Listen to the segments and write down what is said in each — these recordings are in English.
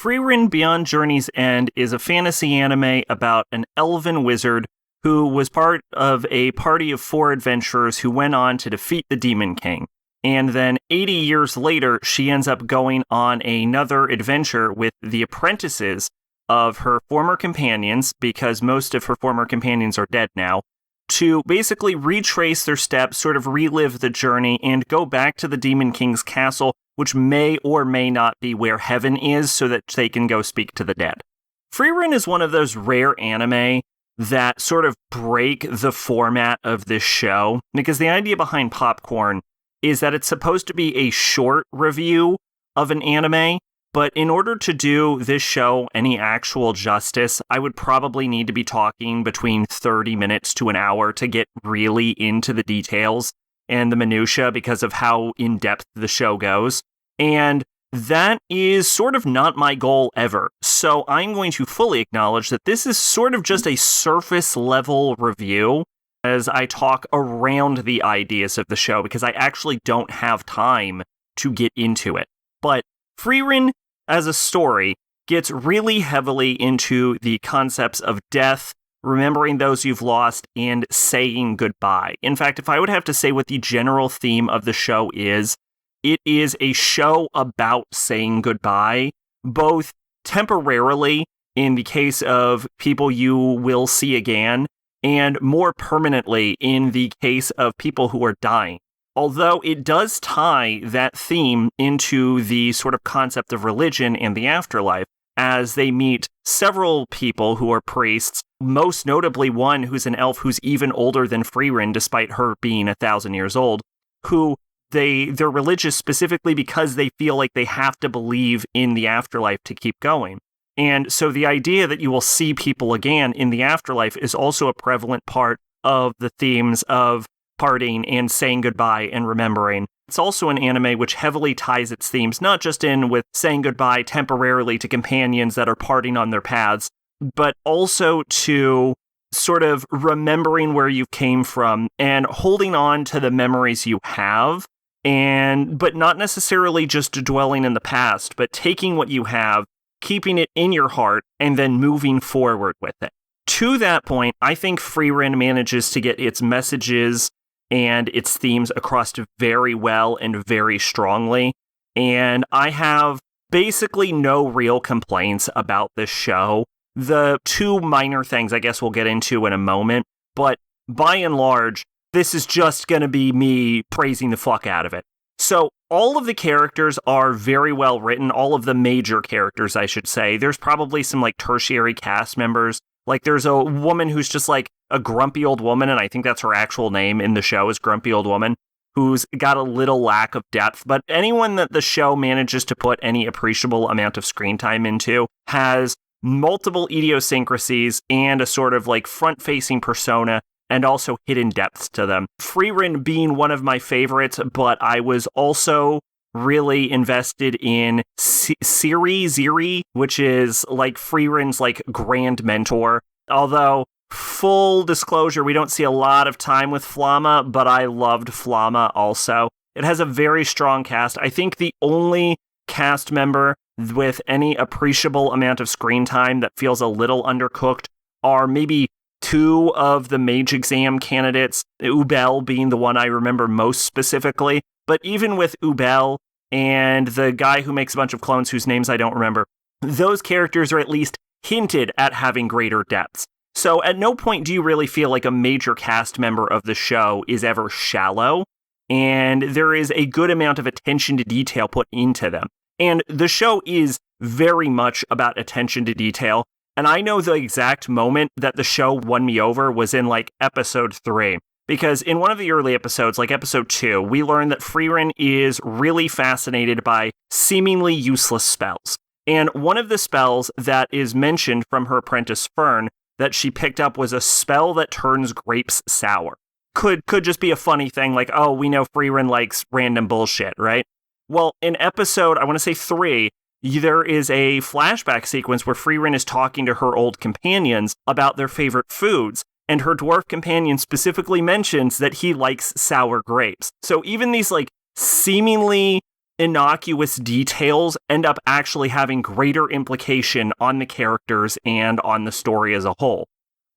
Frieren Beyond Journey's End is a fantasy anime about an elven wizard who was part of a party of 4 adventurers who went on to defeat the Demon King. And then 80 years later, she ends up going on another adventure with the apprentices of her former companions, because most of her former companions are dead now, to basically retrace their steps, sort of relive the journey, and go back to the Demon King's castle, which may or may not be where heaven is, so that they can go speak to the dead. Frieren is one of those rare anime that sort of break the format of this show, because the idea behind Popcorn is that it's supposed to be a short review of an anime, but in order to do this show any actual justice, I would probably need to be talking between 30 minutes to an hour to get really into the details and the minutia because of how in-depth the show goes. And that is sort of not my goal ever. So I'm going to fully acknowledge that this is sort of just a surface level review as I talk around the ideas of the show, because I actually don't have time to get into it. But Frieren, as a story, gets really heavily into the concepts of death, remembering those you've lost, and saying goodbye. In fact, if I would have to say what the general theme of the show is, it is a show about saying goodbye, both temporarily, in the case of people you will see again, and more permanently in the case of people who are dying. Although it does tie that theme into the sort of concept of religion and the afterlife, as they meet several people who are priests, most notably one who's an elf who's even older than Frieren, despite her being 1,000 years old, who they're religious specifically because they feel like they have to believe in the afterlife to keep going. And so the idea that you will see people again in the afterlife is also a prevalent part of the themes of parting and saying goodbye and remembering. It's also an anime which heavily ties its themes, not just in with saying goodbye temporarily to companions that are parting on their paths, but also to sort of remembering where you came from and holding on to the memories you have, but not necessarily just dwelling in the past, but taking what you have, keeping it in your heart, and then moving forward with it. To that point, I think Frieren manages to get its messages and its themes across very well and very strongly, and I have basically no real complaints about this show. The 2 minor things I guess we'll get into in a moment, but by and large, this is just going to be me praising the fuck out of it. So all of the characters are very well written, all of the major characters, I should say. There's probably some like tertiary cast members. Like there's a woman who's just like a grumpy old woman, and I think that's her actual name in the show is Grumpy Old Woman, who's got a little lack of depth. But anyone that the show manages to put any appreciable amount of screen time into has multiple idiosyncrasies and a sort of like front-facing persona, and also hidden depths to them. Frieren being one of my favorites, but I was also really invested in Ziri, which is like Frieren's like grand mentor. Although, full disclosure, we don't see a lot of time with Flamma, but I loved Flamma also. It has a very strong cast. I think the only cast member with any appreciable amount of screen time that feels a little undercooked are maybe 2 of the mage exam candidates, Ubel being the one I remember most specifically. But even with Ubel and the guy who makes a bunch of clones whose names I don't remember, those characters are at least hinted at having greater depths. So at no point do you really feel like a major cast member of the show is ever shallow, and there is a good amount of attention to detail put into them. And the show is very much about attention to detail. And I know the exact moment that the show won me over was in like episode 3. Because in one of the early episodes, like episode 2, we learned that Frieren is really fascinated by seemingly useless spells. And one of the spells that is mentioned from her apprentice Fern that she picked up was a spell that turns grapes sour. Could just be a funny thing like, oh, we know Frieren likes random bullshit, right? Well, in episode, I want to say 3, there is a flashback sequence where Frieren is talking to her old companions about their favorite foods, and her dwarf companion specifically mentions that he likes sour grapes. So even these like seemingly innocuous details end up actually having greater implication on the characters and on the story as a whole.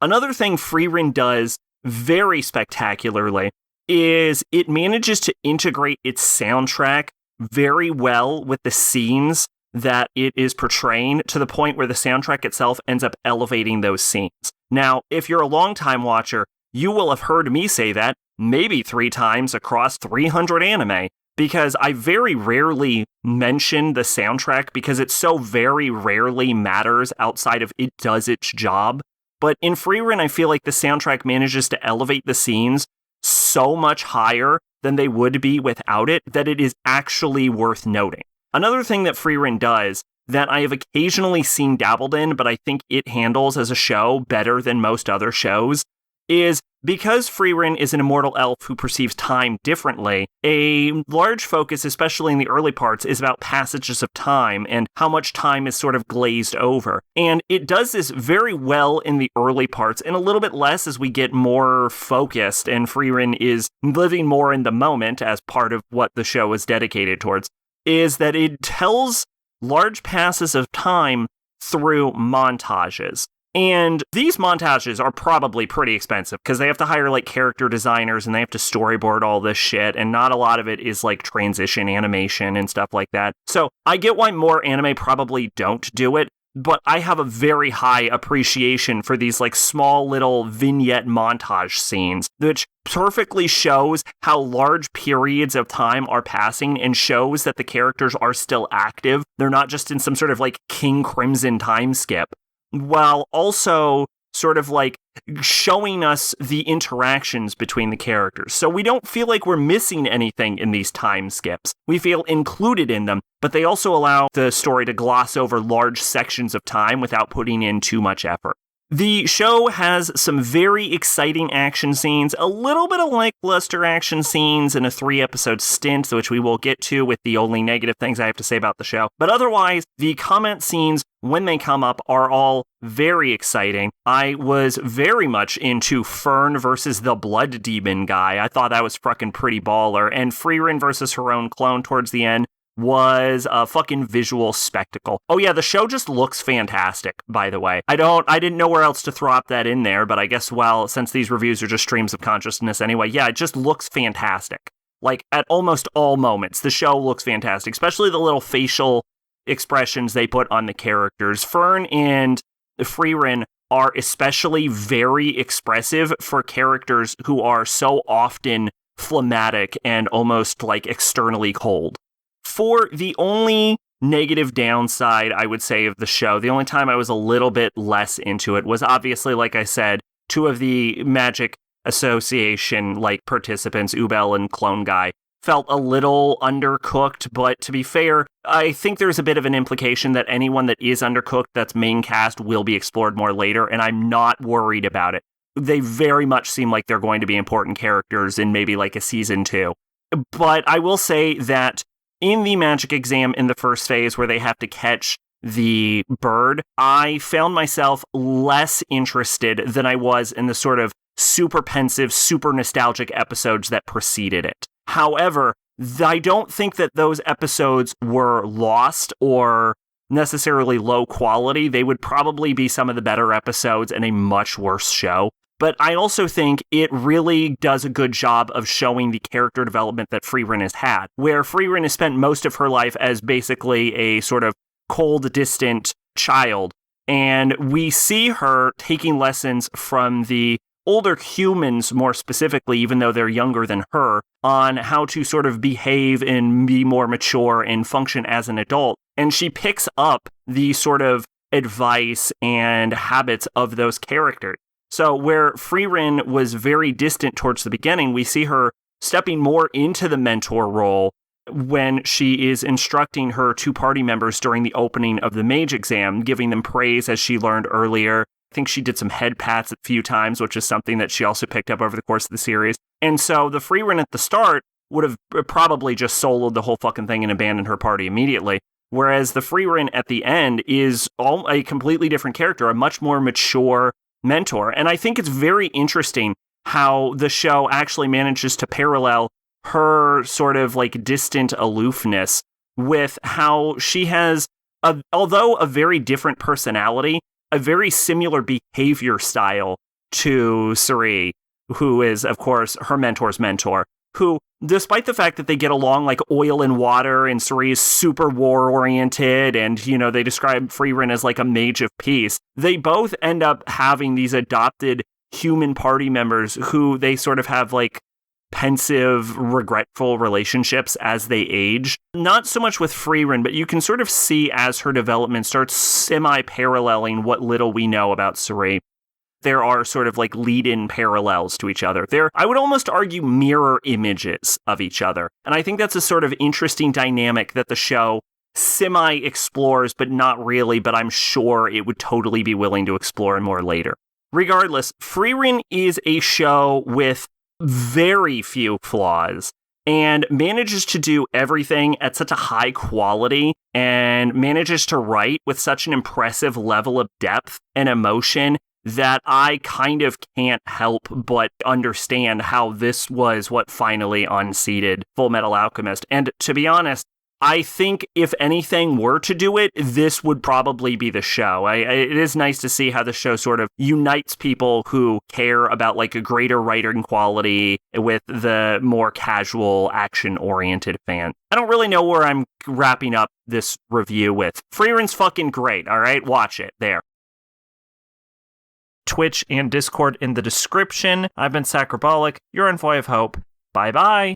Another thing Frieren does very spectacularly is it manages to integrate its soundtrack very well with the scenes that it is portraying, to the point where the soundtrack itself ends up elevating those scenes. Now, if you're a longtime watcher, you will have heard me say that maybe 3 times across 300 anime, because I very rarely mention the soundtrack because it so very rarely matters outside of it does its job. But in Frieren, I feel like the soundtrack manages to elevate the scenes so much higher than they would be without it that it is actually worth noting. Another thing that Frieren does that I have occasionally seen dabbled in, but I think it handles as a show better than most other shows, is because Frieren is an immortal elf who perceives time differently, a large focus, especially in the early parts, is about passages of time and how much time is sort of glazed over. And it does this very well in the early parts, and a little bit less as we get more focused, and Frieren is living more in the moment as part of what the show is dedicated towards, is that it tells large passes of time through montages. And these montages are probably pretty expensive because they have to hire like character designers and they have to storyboard all this shit, and not a lot of it is like transition animation and stuff like that. So I get why more anime probably don't do it, but I have a very high appreciation for these like small little vignette montage scenes, which perfectly shows how large periods of time are passing and shows that the characters are still active. They're not just in some sort of like King Crimson time skip, while also sort of like showing us the interactions between the characters. So we don't feel like we're missing anything in these time skips. We feel included in them, but they also allow the story to gloss over large sections of time without putting in too much effort. The show has some very exciting action scenes, a little bit of lackluster action scenes in a 3-episode stint, which we will get to with the only negative things I have to say about the show. But otherwise, the comment scenes, when they come up, are all very exciting. I was very much into Fern versus the Blood Demon guy. I thought that was fucking pretty baller. And Frieren versus her own clone towards the end was a fucking visual spectacle. Oh yeah, the show just looks fantastic, by the way. I didn't know where else to throw that in there, but I guess, well, since these reviews are just streams of consciousness anyway, yeah, it just looks fantastic. Like, at almost all moments, the show looks fantastic, especially the little facial expressions they put on the characters. Fern and Frieren are especially very expressive for characters who are so often phlegmatic and almost, like, externally cold. For the only negative downside, I would say, of the show, the only time I was a little bit less into it was obviously, like I said, 2 of the Magic Association participants, Ubel and Clone Guy, felt a little undercooked, but to be fair, I think there's a bit of an implication that anyone that is undercooked that's main cast will be explored more later, and I'm not worried about it. They very much seem like they're going to be important characters in maybe like a season 2. But I will say that in the magic exam in the first phase where they have to catch the bird, I found myself less interested than I was in the sort of super pensive, super nostalgic episodes that preceded it. However, I don't think that those episodes were lost or necessarily low quality. They would probably be some of the better episodes in a much worse show. But I also think it really does a good job of showing the character development that Frieren has had, where Frieren has spent most of her life as basically a sort of cold, distant child. And we see her taking lessons from the older humans, more specifically, even though they're younger than her, on how to sort of behave and be more mature and function as an adult. And she picks up the sort of advice and habits of those characters. So where Frieren was very distant towards the beginning, we see her stepping more into the mentor role when she is instructing her 2 party members during the opening of the mage exam, giving them praise as she learned earlier. I think she did some head pats a few times, which is something that she also picked up over the course of the series. And so the Frieren at the start would have probably just soloed the whole fucking thing and abandoned her party immediately. Whereas the Frieren at the end is a completely different character, a much more mature mentor. And I think it's very interesting how the show actually manages to parallel her sort of like distant aloofness with how she has, although a very different personality, a very similar behavior style to Suri, who is, of course, her mentor's mentor, who, despite the fact that they get along like oil and water, and Suri is super war-oriented, and, they describe Frieren as like a mage of peace, they both end up having these adopted human party members who they sort of have like pensive, regretful relationships as they age. Not so much with Frieren, but you can sort of see as her development starts semi-paralleling what little we know about Suri. There are sort of like lead-in parallels to each other. They're, I would almost argue, mirror images of each other. And I think that's a sort of interesting dynamic that the show semi-explores, but not really, but I'm sure it would totally be willing to explore more later. Regardless, Frieren is a show with very few flaws and manages to do everything at such a high quality and manages to write with such an impressive level of depth and emotion that I kind of can't help but understand how this was what finally unseated Fullmetal Alchemist. And to be honest, I think if anything were to do it, this would probably be the show. It is nice to see how the show sort of unites people who care about like a greater writing quality with the more casual, action-oriented fan. I don't really know where I'm wrapping up this review with. Frieren's fucking great, all right? Watch it. There. Twitch and Discord in the description. I've been Sacrobolic, your envoy of hope. Bye-bye.